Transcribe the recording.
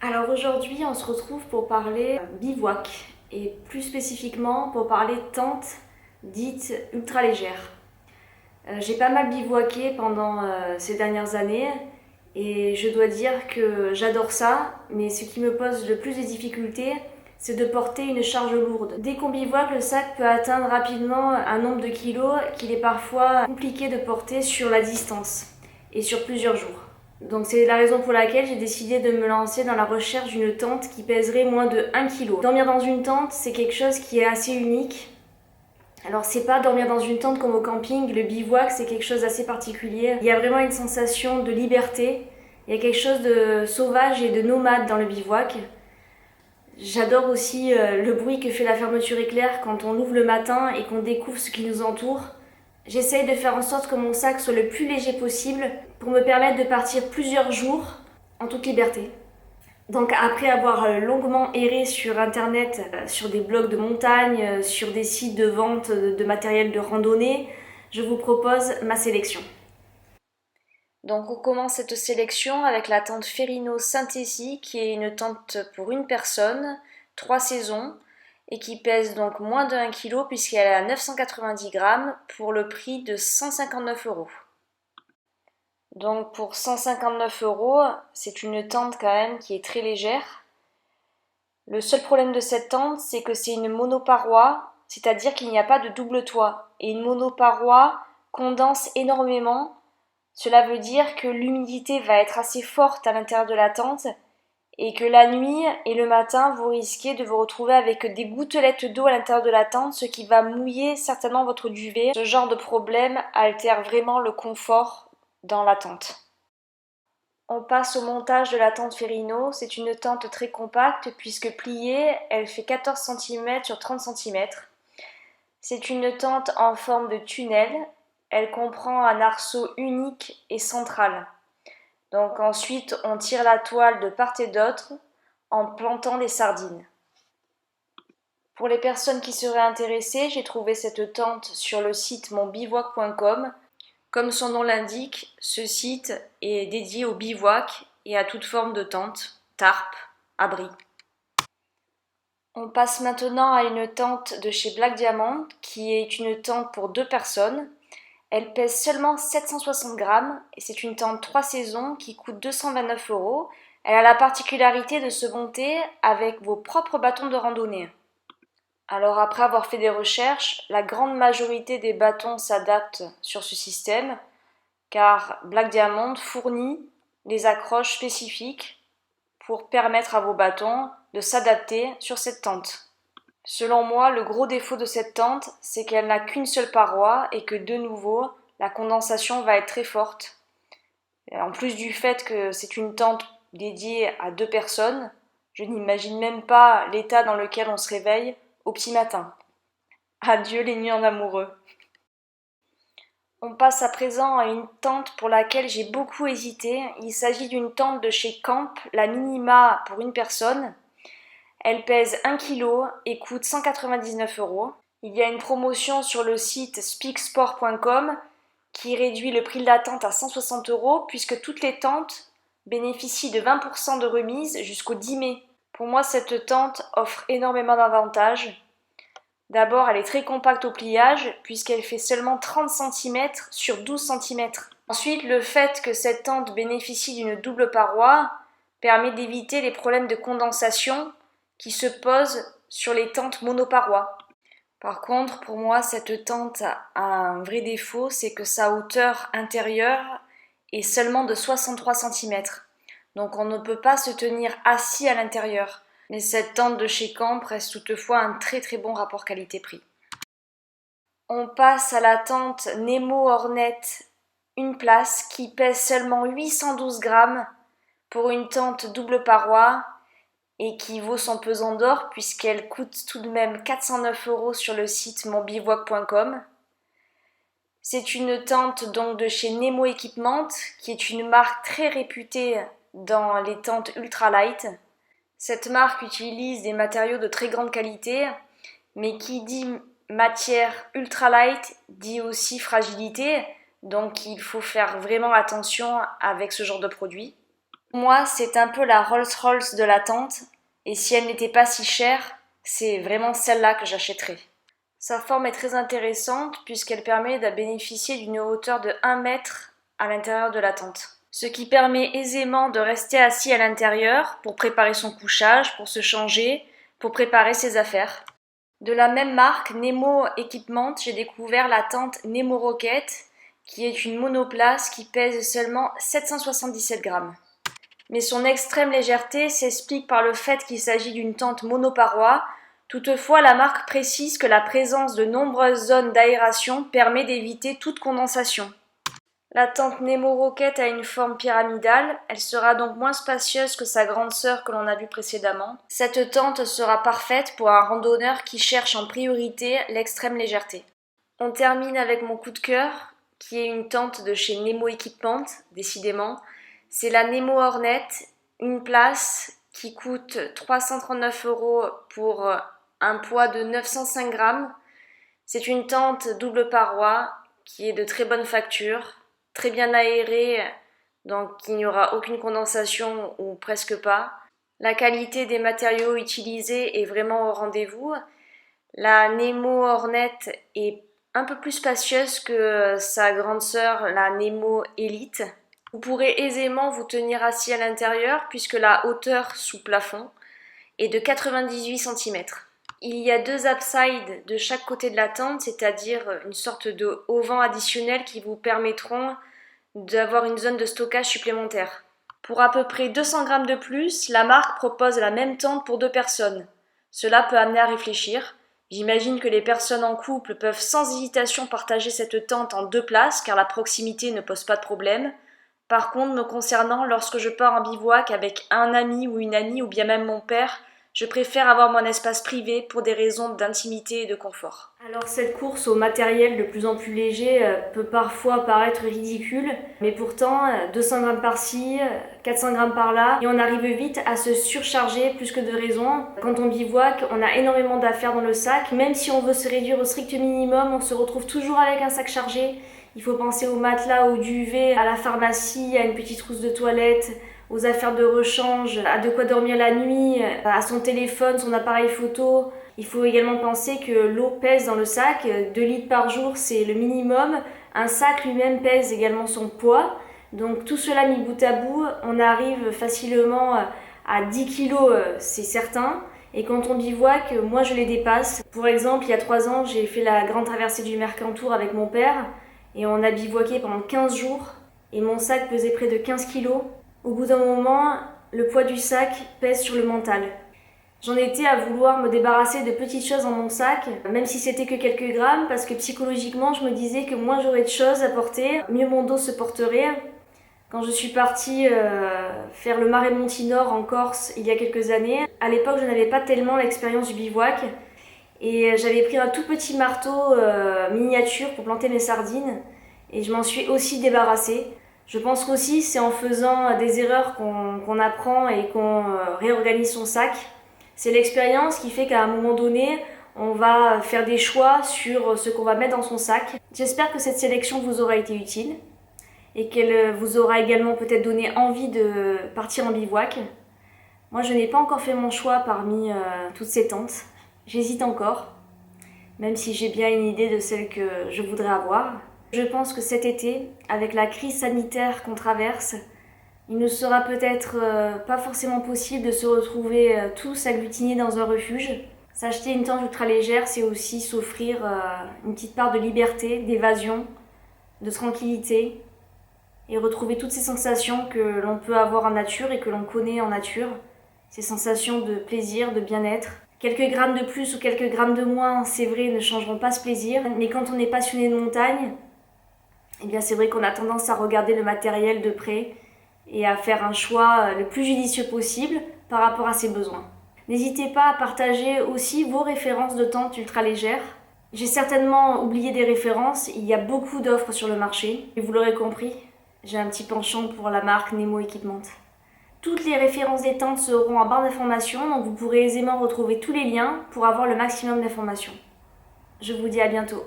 Alors aujourd'hui, on se retrouve pour parler bivouac et plus spécifiquement pour parler tente dite ultra légère. J'ai pas mal bivouaqué pendant ces dernières années et je dois dire que j'adore ça, mais ce qui me pose le plus de difficultés, c'est de porter une charge lourde. Dès qu'on bivouaque, le sac peut atteindre rapidement un nombre de kilos qu'il est parfois compliqué de porter sur la distance et sur plusieurs jours. Donc c'est la raison pour laquelle j'ai décidé de me lancer dans la recherche d'une tente qui pèserait moins de 1 kg. Dormir dans une tente, c'est quelque chose qui est assez unique. Alors c'est pas dormir dans une tente comme au camping, le bivouac c'est quelque chose d'assez particulier. Il y a vraiment une sensation de liberté, il y a quelque chose de sauvage et de nomade dans le bivouac. J'adore aussi le bruit que fait la fermeture éclair quand on ouvre le matin et qu'on découvre ce qui nous entoure. J'essaye de faire en sorte que mon sac soit le plus léger possible pour me permettre de partir plusieurs jours en toute liberté. Donc après avoir longuement erré sur internet, sur des blogs de montagne, sur des sites de vente de matériel de randonnée, je vous propose ma sélection. Donc on commence cette sélection avec la tente Ferrino Synthesi qui est une tente pour une personne, 3 saisons et qui pèse donc moins de 1 kg puisqu'elle est à 990 grammes pour le prix de 159 euros. Donc pour 159 euros, c'est une tente quand même qui est très légère. Le seul problème de cette tente, c'est que c'est une monoparoi, c'est-à-dire qu'il n'y a pas de double toit. Et une monoparoi condense énormément. Cela veut dire que l'humidité va être assez forte à l'intérieur de la tente et que la nuit et le matin, vous risquez de vous retrouver avec des gouttelettes d'eau à l'intérieur de la tente, ce qui va mouiller certainement votre duvet. Ce genre de problème altère vraiment le confort dans la tente. On passe au montage de la tente Ferrino. C'est une tente très compacte puisque pliée, elle fait 14 cm sur 30 cm. C'est une tente en forme de tunnel. Elle comprend un arceau unique et central. Donc ensuite, on tire la toile de part et d'autre en plantant des sardines. Pour les personnes qui seraient intéressées, j'ai trouvé cette tente sur le site monbivouac.com. Comme son nom l'indique, ce site est dédié au bivouac et à toute forme de tente, tarp, abri. On passe maintenant à une tente de chez Black Diamond qui est une tente pour 2 personnes. Elle pèse seulement 760 grammes et c'est une tente 3 saisons qui coûte 229 euros. Elle a la particularité de se monter avec vos propres bâtons de randonnée. Alors après avoir fait des recherches, la grande majorité des bâtons s'adaptent sur ce système car Black Diamond fournit des accroches spécifiques pour permettre à vos bâtons de s'adapter sur cette tente. Selon moi, le gros défaut de cette tente, c'est qu'elle n'a qu'une seule paroi et que de nouveau, la condensation va être très forte. En plus du fait que c'est une tente dédiée à 2 personnes, je n'imagine même pas l'état dans lequel on se réveille au petit matin. Adieu les nuits en amoureux. On passe à présent à une tente pour laquelle j'ai beaucoup hésité. Il s'agit d'une tente de chez Camp, la Minima pour une personne. Elle pèse 1 kg et coûte 199 euros. Il y a une promotion sur le site speaksport.com qui réduit le prix de la tente à 160 euros puisque toutes les tentes bénéficient de 20% de remise jusqu'au 10 mai. Pour moi, cette tente offre énormément d'avantages. D'abord, elle est très compacte au pliage puisqu'elle fait seulement 30 cm sur 12 cm. Ensuite, le fait que cette tente bénéficie d'une double paroi permet d'éviter les problèmes de condensation qui se posent sur les tentes monoparois. Par contre, pour moi, cette tente a un vrai défaut, c'est que sa hauteur intérieure est seulement de 63 cm. Donc on ne peut pas se tenir assis à l'intérieur. Mais cette tente de chez Camp reste toutefois un très très bon rapport qualité-prix. On passe à la tente Nemo Hornet, une place qui pèse seulement 812 grammes pour une tente double paroi et qui vaut son pesant d'or puisqu'elle coûte tout de même 409 euros sur le site monbivouac.com. C'est une tente donc de chez Nemo Equipment qui est une marque très réputée dans les tentes ultralight. Cette marque utilise des matériaux de très grande qualité, mais qui dit matière ultralight dit aussi fragilité, donc il faut faire vraiment attention avec ce genre de produit. Pour moi, c'est un peu la Rolls-Royce de la tente, et si elle n'était pas si chère, c'est vraiment celle-là que j'achèterais. Sa forme est très intéressante puisqu'elle permet de bénéficier d'une hauteur de 1 mètre à l'intérieur de la tente, ce qui permet aisément de rester assis à l'intérieur pour préparer son couchage, pour se changer, pour préparer ses affaires. De la même marque, Nemo Equipment, j'ai découvert la tente Nemo Rocket, qui est une monoplace qui pèse seulement 777 grammes. Mais son extrême légèreté s'explique par le fait qu'il s'agit d'une tente monoparoi. Toutefois, la marque précise que la présence de nombreuses zones d'aération permet d'éviter toute condensation. La tente Nemo Rocket a une forme pyramidale, elle sera donc moins spacieuse que sa grande sœur que l'on a vue précédemment. Cette tente sera parfaite pour un randonneur qui cherche en priorité l'extrême légèreté. On termine avec mon coup de cœur, qui est une tente de chez Nemo Equipment, décidément. C'est la Nemo Hornet, une place qui coûte 339 € pour un poids de 905 grammes. C'est une tente double paroi qui est de très bonne facture, très bien aérée, donc il n'y aura aucune condensation ou presque pas. La qualité des matériaux utilisés est vraiment au rendez-vous. La Nemo Hornet est un peu plus spacieuse que sa grande sœur, la Nemo Elite. Vous pourrez aisément vous tenir assis à l'intérieur puisque la hauteur sous plafond est de 98 cm. Il y a 2 upsides de chaque côté de la tente, c'est-à-dire une sorte de auvent additionnel qui vous permettront d'avoir une zone de stockage supplémentaire. Pour à peu près 200 grammes de plus, la marque propose la même tente pour 2 personnes. Cela peut amener à réfléchir. J'imagine que les personnes en couple peuvent sans hésitation partager cette tente en 2 places car la proximité ne pose pas de problème. Par contre, me concernant, lorsque je pars en bivouac avec un ami ou une amie ou bien même mon père, je préfère avoir mon espace privé pour des raisons d'intimité et de confort. Alors cette course au matériel de plus en plus léger peut parfois paraître ridicule, mais pourtant 200 grammes par-ci, 400 grammes par-là, et on arrive vite à se surcharger plus que de raison. Quand on bivouac, on a énormément d'affaires dans le sac, même si on veut se réduire au strict minimum, on se retrouve toujours avec un sac chargé. Il faut penser au matelas, au duvet, à la pharmacie, à une petite trousse de toilette, aux affaires de rechange, à de quoi dormir la nuit, à son téléphone, son appareil photo. Il faut également penser que l'eau pèse dans le sac, 2 litres par jour c'est le minimum. Un sac lui-même pèse également son poids. Donc tout cela mis bout à bout, on arrive facilement à 10 kilos, c'est certain. Et quand on bivouac, moi je les dépasse. Pour exemple, il y a 3 ans, j'ai fait la grande traversée du Mercantour avec mon père. Et on a bivouaqué pendant 15 jours et mon sac pesait près de 15 kilos. Au bout d'un moment, le poids du sac pèse sur le mental. J'en étais à vouloir me débarrasser de petites choses dans mon sac, même si c'était que quelques grammes, parce que psychologiquement, je me disais que moins j'aurais de choses à porter, mieux mon dos se porterait. Quand je suis partie faire le Marais Montinor en Corse il y a quelques années, à l'époque, je n'avais pas tellement l'expérience du bivouac. Et j'avais pris un tout petit marteau miniature pour planter mes sardines et je m'en suis aussi débarrassée. Je pense qu'aussi c'est en faisant des erreurs qu'on apprend et qu'on réorganise son sac. C'est l'expérience qui fait qu'à un moment donné, on va faire des choix sur ce qu'on va mettre dans son sac. J'espère que cette sélection vous aura été utile et qu'elle vous aura également peut-être donné envie de partir en bivouac. Moi je n'ai pas encore fait mon choix parmi toutes ces tentes. J'hésite encore, même si j'ai bien une idée de celle que je voudrais avoir. Je pense que cet été, avec la crise sanitaire qu'on traverse, il ne sera peut-être pas forcément possible de se retrouver tous agglutinés dans un refuge. S'acheter une tente ultra légère, c'est aussi s'offrir une petite part de liberté, d'évasion, de tranquillité et retrouver toutes ces sensations que l'on peut avoir en nature et que l'on connaît en nature. Ces sensations de plaisir, de bien-être. Quelques grammes de plus ou quelques grammes de moins, c'est vrai, ne changeront pas ce plaisir. Mais quand on est passionné de montagne, eh bien c'est vrai qu'on a tendance à regarder le matériel de près et à faire un choix le plus judicieux possible par rapport à ses besoins. N'hésitez pas à partager aussi vos références de tentes ultra légères. J'ai certainement oublié des références, il y a beaucoup d'offres sur le marché. Et vous l'aurez compris, j'ai un petit penchant pour la marque Nemo Equipment. Toutes les références des tentes seront en barre d'informations, donc vous pourrez aisément retrouver tous les liens pour avoir le maximum d'informations. Je vous dis à bientôt.